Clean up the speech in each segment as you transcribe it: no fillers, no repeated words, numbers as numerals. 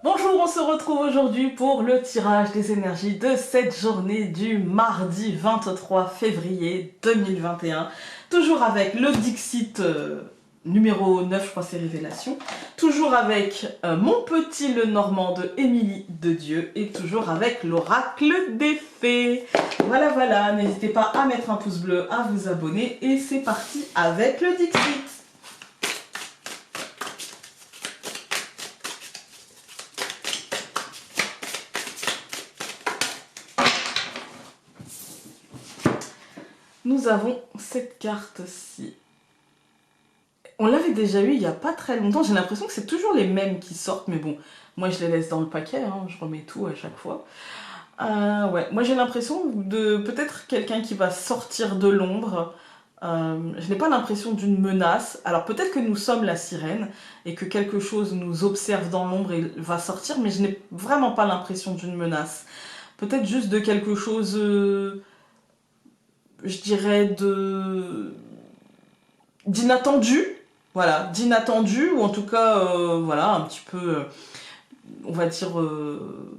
Bonjour, on se retrouve aujourd'hui pour le tirage des énergies de cette journée du mardi 23 février 2021. Toujours avec le Dixit numéro 9, je crois c'est Révélation. Toujours avec mon petit le Normand de Émilie de Dieu. Et toujours avec l'oracle des fées. Voilà, n'hésitez pas à mettre un pouce bleu, à vous abonner. Et c'est parti avec le Dixit. Nous avons cette carte-ci. On l'avait déjà eu il n'y a pas très longtemps. J'ai l'impression que c'est toujours les mêmes qui sortent. Mais bon, moi je les laisse dans le paquet. Hein, je remets tout à chaque fois. Ouais, moi j'ai l'impression de peut-être quelqu'un qui va sortir de l'ombre. Je n'ai pas l'impression d'une menace. Alors peut-être que nous sommes la sirène et que quelque chose nous observe dans l'ombre et va sortir. Mais je n'ai vraiment pas l'impression d'une menace. Peut-être juste de quelque chose... je dirais d'inattendu, voilà, d'inattendu, ou en tout cas, voilà, un petit peu, on va dire,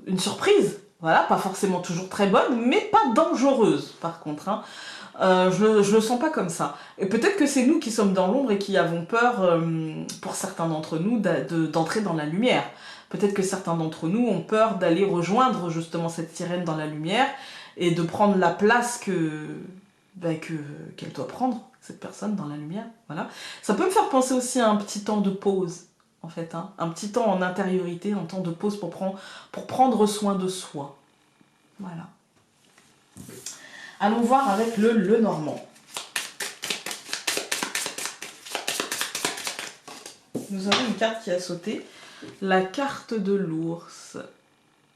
une surprise, voilà, pas forcément toujours très bonne, mais pas dangereuse, par contre, hein. Je le sens pas comme ça. Et peut-être que c'est nous qui sommes dans l'ombre et qui avons peur, pour certains d'entre nous, d'entrer dans la lumière. Peut-être que certains d'entre nous ont peur d'aller rejoindre justement cette sirène dans la lumière et de prendre la place qu'elle doit prendre, cette personne, dans la lumière. Voilà. Ça peut me faire penser aussi à un petit temps de pause, en fait. Hein. Un petit temps en intériorité, un temps de pause pour prendre soin de soi. Voilà. Allons voir avec le Normand. Nous avons une carte qui a sauté. La carte de l'ours.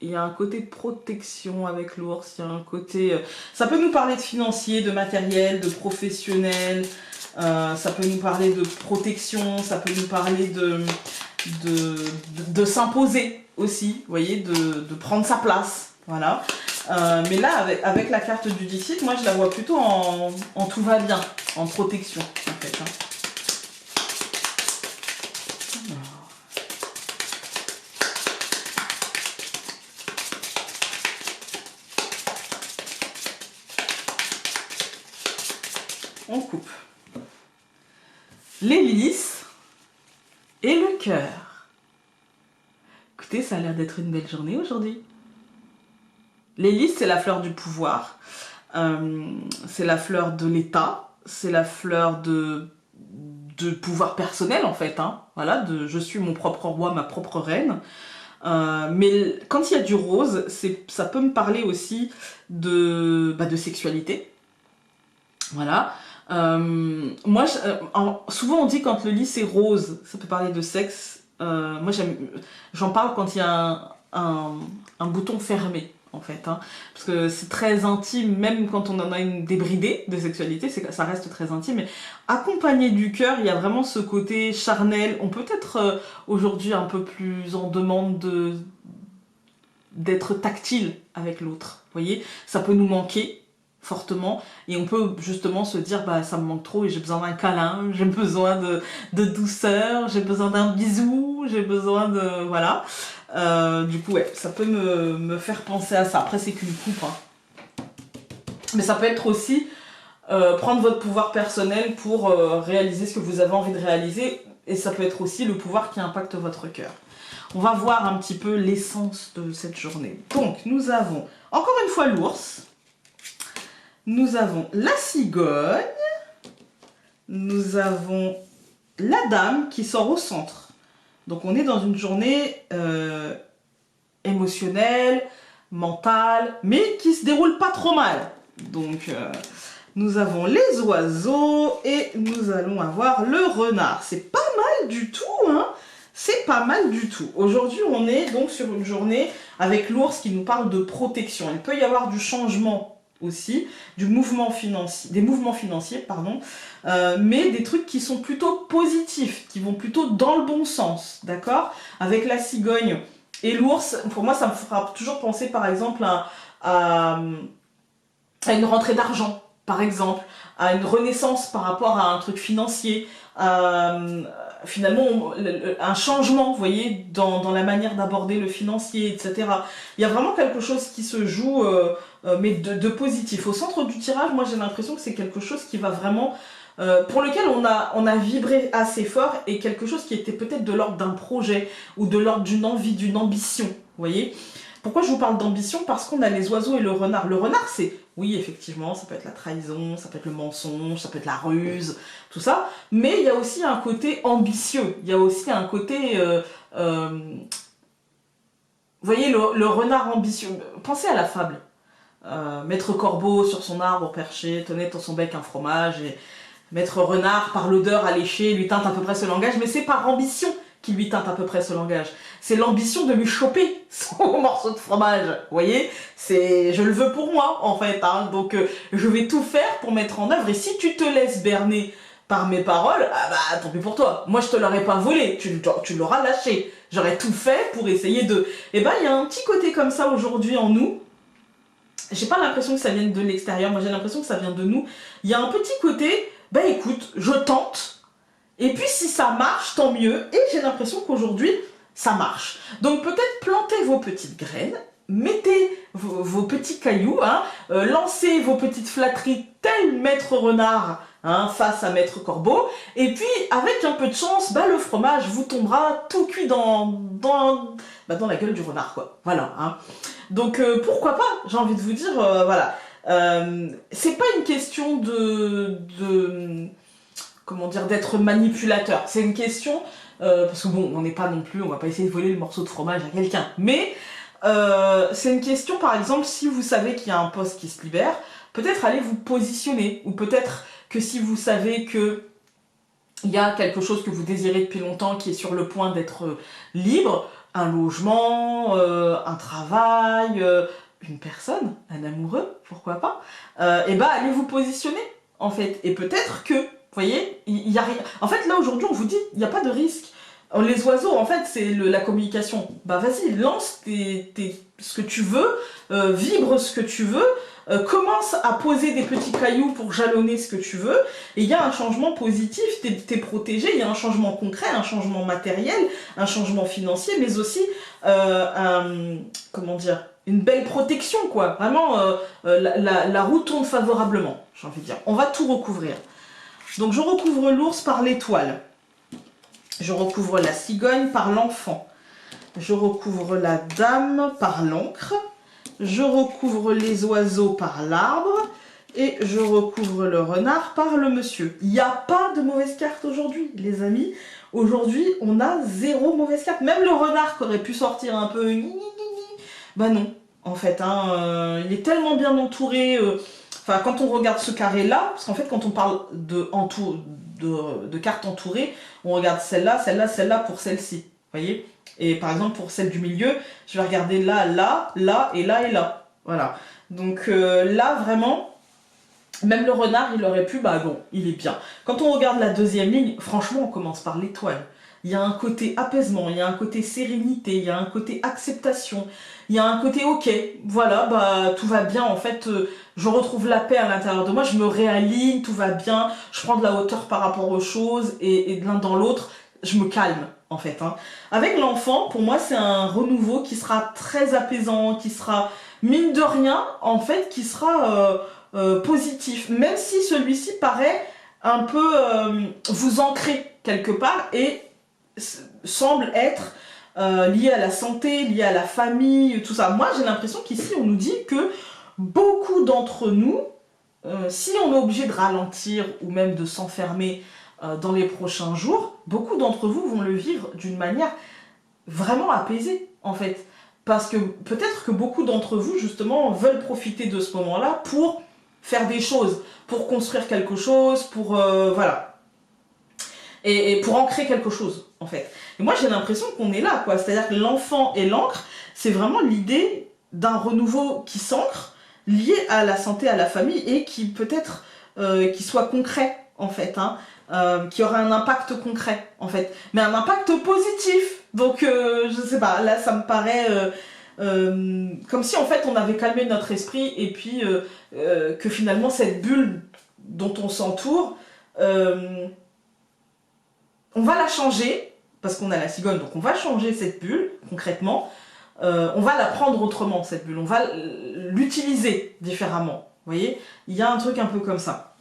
Il y a un côté protection avec l'ours, il y a un côté... ça peut nous parler de financier, de matériel, de professionnel, ça peut nous parler de protection, ça peut nous parler de s'imposer aussi, vous voyez, de prendre sa place, voilà. Mais là, avec la carte du Dixit, moi je la vois plutôt en tout va bien, en protection, en fait. Hein. On coupe l'hélice et le cœur. Écoutez, ça a l'air d'être une belle journée aujourd'hui. L'hélice, c'est la fleur du pouvoir, c'est la fleur de l'état, c'est la fleur de pouvoir personnel en fait. Hein. Voilà, je suis mon propre roi, ma propre reine. Mais quand il y a du rose, ça peut me parler aussi de sexualité. Voilà. Moi, souvent on dit quand le lys est rose, ça peut parler de sexe. Moi, j'en parle quand il y a un bouton fermé, en fait. Hein, parce que c'est très intime, même quand on en a une débridée de sexualité, ça reste très intime. Mais accompagné du cœur, il y a vraiment ce côté charnel. On peut être aujourd'hui un peu plus en demande d'être tactile avec l'autre. Vous voyez, ça peut nous manquer fortement et on peut justement se dire bah ça me manque trop et j'ai besoin d'un câlin, j'ai besoin de douceur, j'ai besoin d'un bisou, j'ai besoin de... voilà. Du coup ouais, ça peut me faire penser à ça. Après c'est qu'une coupe, hein. Mais ça peut être aussi prendre votre pouvoir personnel pour réaliser ce que vous avez envie de réaliser, et ça peut être aussi le pouvoir qui impacte votre cœur. On va voir un petit peu l'essence de cette journée. Donc nous avons encore une fois l'ours. Nous avons la cigogne, nous avons la dame qui sort au centre. Donc on est dans une journée émotionnelle, mentale, mais qui se déroule pas trop mal. Donc nous avons les oiseaux et nous allons avoir le renard. C'est pas mal du tout, hein. C'est pas mal du tout. Aujourd'hui, on est donc sur une journée avec l'ours qui nous parle de protection. Il peut y avoir du changement aussi, des mouvements financiers, pardon, mais des trucs qui sont plutôt positifs, qui vont plutôt dans le bon sens, d'accord? Avec la cigogne et l'ours, pour moi, ça me fera toujours penser, par exemple, à une rentrée d'argent, par exemple, à une renaissance par rapport à un truc financier, finalement un changement, vous voyez, dans la manière d'aborder le financier, etc. Il y a vraiment quelque chose qui se joue, mais de positif. Au centre du tirage, moi j'ai l'impression que c'est quelque chose qui va vraiment, pour lequel on a vibré assez fort, et quelque chose qui était peut-être de l'ordre d'un projet, ou de l'ordre d'une envie, d'une ambition, vous voyez. Pourquoi je vous parle d'ambition? Parce qu'on a les oiseaux et le renard. Le renard, c'est, oui, effectivement, ça peut être la trahison, ça peut être le mensonge, ça peut être la ruse, tout ça. Mais il y a aussi un côté ambitieux. Il y a aussi un côté... vous voyez, le renard ambitieux. Pensez à la fable. Maître Corbeau sur son arbre perché tenait dans son bec un fromage, et Maître Renard, par l'odeur alléchée, lui teinte à peu près ce langage, mais c'est par ambition qui lui teinte à peu près ce langage. C'est l'ambition de lui choper son morceau de fromage, vous voyez. Je le veux pour moi, en fait, hein. Donc je vais tout faire pour mettre en œuvre, et si tu te laisses berner par mes paroles, ah bah tant pis pour toi. Moi je te l'aurais pas volé, tu l'auras lâché. J'aurais tout fait pour essayer de... Et ben il y a un petit côté comme ça aujourd'hui en nous. J'ai pas l'impression que ça vienne de l'extérieur, moi j'ai l'impression que ça vient de nous. Il y a un petit côté, bah écoute, je tente, et puis si ça marche, tant mieux, et j'ai l'impression qu'aujourd'hui, ça marche. Donc peut-être plantez vos petites graines, mettez vos petits cailloux, hein, lancez vos petites flatteries tel Maître Renard, hein, face à Maître Corbeau, et puis avec un peu de chance, bah, le fromage vous tombera tout cuit dans la gueule du renard, quoi. Voilà, hein. Donc pourquoi pas, j'ai envie de vous dire, voilà. C'est pas une question comment dire, d'être manipulateur. C'est une question, parce que bon, on n'est pas non plus, on va pas essayer de voler le morceau de fromage à quelqu'un, mais c'est une question, par exemple, si vous savez qu'il y a un poste qui se libère, peut-être allez vous positionner, ou peut-être que si vous savez que il y a quelque chose que vous désirez depuis longtemps qui est sur le point d'être libre, un logement, un travail, une personne, un amoureux, pourquoi pas, et bah allez vous positionner, en fait, et peut-être que, vous voyez, il y a rien. En fait, là, aujourd'hui, on vous dit, il n'y a pas de risque. Les oiseaux, en fait, c'est la communication. Bah, vas-y, lance ce que tu veux, vibre ce que tu veux, commence à poser des petits cailloux pour jalonner ce que tu veux, et il y a un changement positif, t'es protégé, il y a un changement concret, un changement matériel, un changement financier, mais aussi, comment dire, une belle protection, quoi. Vraiment, la roue tourne favorablement, j'ai envie de dire. On va tout recouvrir. Donc je recouvre l'ours par l'étoile, je recouvre la cigogne par l'enfant, je recouvre la dame par l'encre, je recouvre les oiseaux par l'arbre, et je recouvre le renard par le monsieur. Il n'y a pas de mauvaise carte aujourd'hui, les amis. Aujourd'hui, on a 0 mauvaise carte. Même le renard qui aurait pu sortir un peu... Bah non, en fait, hein, il est tellement bien entouré... Enfin, quand on regarde ce carré-là, parce qu'en fait, quand on parle de cartes entourées, on regarde celle-là, celle-là, celle-là pour celle-ci. Vous voyez? Et par exemple, pour celle du milieu, je vais regarder là, là, là, et là, et là. Voilà. Donc là, vraiment, même le renard, il aurait pu, bah bon, il est bien. Quand on regarde la deuxième ligne, franchement, on commence par l'étoile. Il y a un côté apaisement, il y a un côté sérénité, il y a un côté acceptation, il y a un côté ok, voilà, bah tout va bien, en fait, je retrouve la paix à l'intérieur de moi, je me réaligne, tout va bien, je prends de la hauteur par rapport aux choses, et de l'un dans l'autre, je me calme, en fait. Hein. Avec l'enfant, pour moi, c'est un renouveau qui sera très apaisant, qui sera, mine de rien, en fait, qui sera positif, même si celui-ci paraît un peu vous ancrer quelque part, et semble être lié à la santé, lié à la famille, tout ça. Moi, j'ai l'impression qu'ici, on nous dit que beaucoup d'entre nous, si on est obligé de ralentir ou même de s'enfermer dans les prochains jours, beaucoup d'entre vous vont le vivre d'une manière vraiment apaisée, en fait. Parce que peut-être que beaucoup d'entre vous, justement, veulent profiter de ce moment-là pour faire des choses, pour construire quelque chose, pour... voilà. Et pour ancrer quelque chose, en fait. Et moi, j'ai l'impression qu'on est là, quoi. C'est-à-dire que l'enfant et l'encre, c'est vraiment l'idée d'un renouveau qui s'ancre, lié à la santé, à la famille, et qui peut-être, qui soit concret, en fait, hein, qui aura un impact concret, en fait. Mais un impact positif. Donc, je sais pas, là, ça me paraît comme si en fait on avait calmé notre esprit et puis que finalement cette bulle dont on s'entoure, on va la changer, parce qu'on a la cigogne, donc on va changer cette bulle concrètement, on va la prendre autrement cette bulle, on va l'utiliser différemment, vous voyez, il y a un truc un peu comme ça.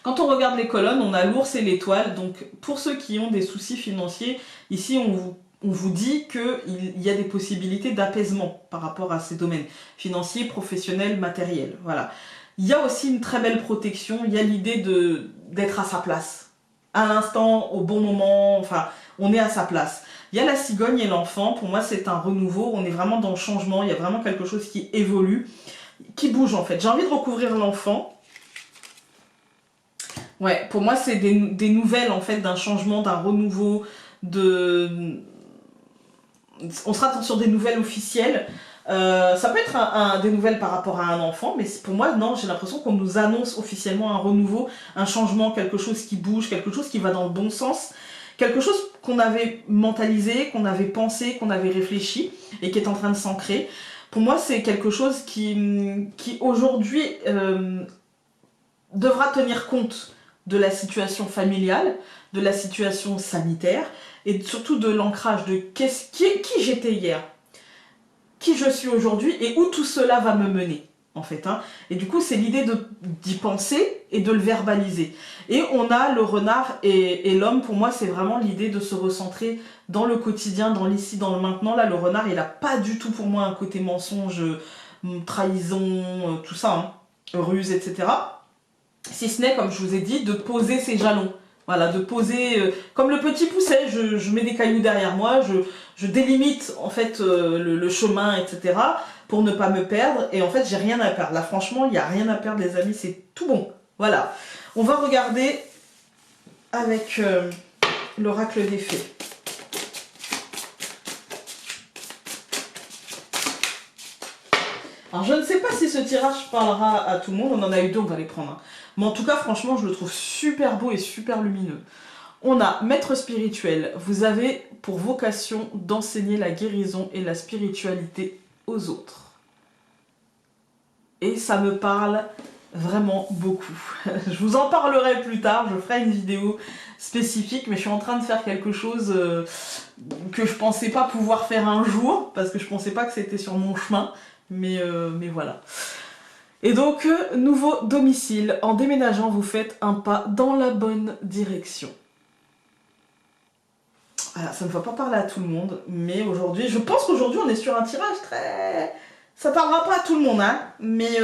Quand on regarde les colonnes, on a l'ours et l'étoile, donc pour ceux qui ont des soucis financiers, ici on vous dit qu'il y a des possibilités d'apaisement par rapport à ces domaines financiers, professionnels, matériels. Voilà. Il y a aussi une très belle protection, il y a l'idée d'être à sa place. À l'instant, au bon moment, enfin, on est à sa place. Il y a la cigogne et l'enfant, pour moi c'est un renouveau, on est vraiment dans le changement, il y a vraiment quelque chose qui évolue, qui bouge en fait. J'ai envie de recouvrir l'enfant. Ouais, pour moi c'est des nouvelles en fait, d'un changement, d'un renouveau, on sera sur des nouvelles officielles. Ça peut être des nouvelles par rapport à un enfant, mais pour moi, non, j'ai l'impression qu'on nous annonce officiellement un renouveau, un changement, quelque chose qui bouge, quelque chose qui va dans le bon sens, quelque chose qu'on avait mentalisé, qu'on avait pensé, qu'on avait réfléchi, et qui est en train de s'ancrer. Pour moi, c'est quelque chose qui aujourd'hui devra tenir compte de la situation familiale, de la situation sanitaire, et surtout de l'ancrage de qui j'étais hier, qui je suis aujourd'hui et où tout cela va me mener, en fait. Hein. Et du coup, c'est l'idée d'y penser et de le verbaliser. Et on a le renard et l'homme, pour moi, c'est vraiment l'idée de se recentrer dans le quotidien, dans l'ici, dans le maintenant. Là, le renard, il n'a pas du tout pour moi un côté mensonge, trahison, tout ça, hein, ruse, etc. Si ce n'est, comme je vous ai dit, de poser ses jalons. Voilà, de poser, comme le petit pousset, je mets des cailloux derrière moi, je délimite en fait le chemin, etc. pour ne pas me perdre, et en fait j'ai rien à perdre. Là franchement, il n'y a rien à perdre les amis, c'est tout bon. Voilà, on va regarder avec l'oracle des fées. Alors je ne sais pas si ce tirage parlera à tout le monde, on en a eu deux, on va les prendre. Hein. Mais en tout cas, franchement, je le trouve super beau et super lumineux. On a maître spirituel, vous avez pour vocation d'enseigner la guérison et la spiritualité aux autres. Et ça me parle vraiment beaucoup. Je vous en parlerai plus tard, je ferai une vidéo spécifique, mais je suis en train de faire quelque chose que je pensais pas pouvoir faire un jour, parce que je pensais pas que c'était sur mon chemin, mais voilà. Et donc, nouveau domicile. En déménageant, vous faites un pas dans la bonne direction. Voilà, ça ne va pas parler à tout le monde, mais aujourd'hui, je pense qu'aujourd'hui, on est sur un tirage très... Ça parlera pas à tout le monde, hein, mais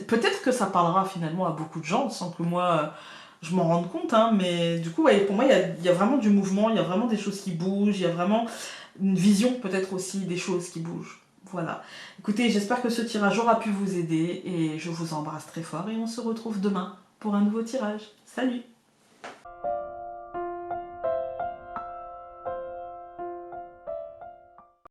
peut-être que ça parlera finalement à beaucoup de gens, sans que moi, je m'en rende compte, hein, mais du coup, ouais, pour moi, il y a vraiment du mouvement, il y a vraiment des choses qui bougent, il y a vraiment une vision peut-être aussi des choses qui bougent. Voilà. Écoutez, j'espère que ce tirage aura pu vous aider et je vous embrasse très fort et on se retrouve demain pour un nouveau tirage. Salut!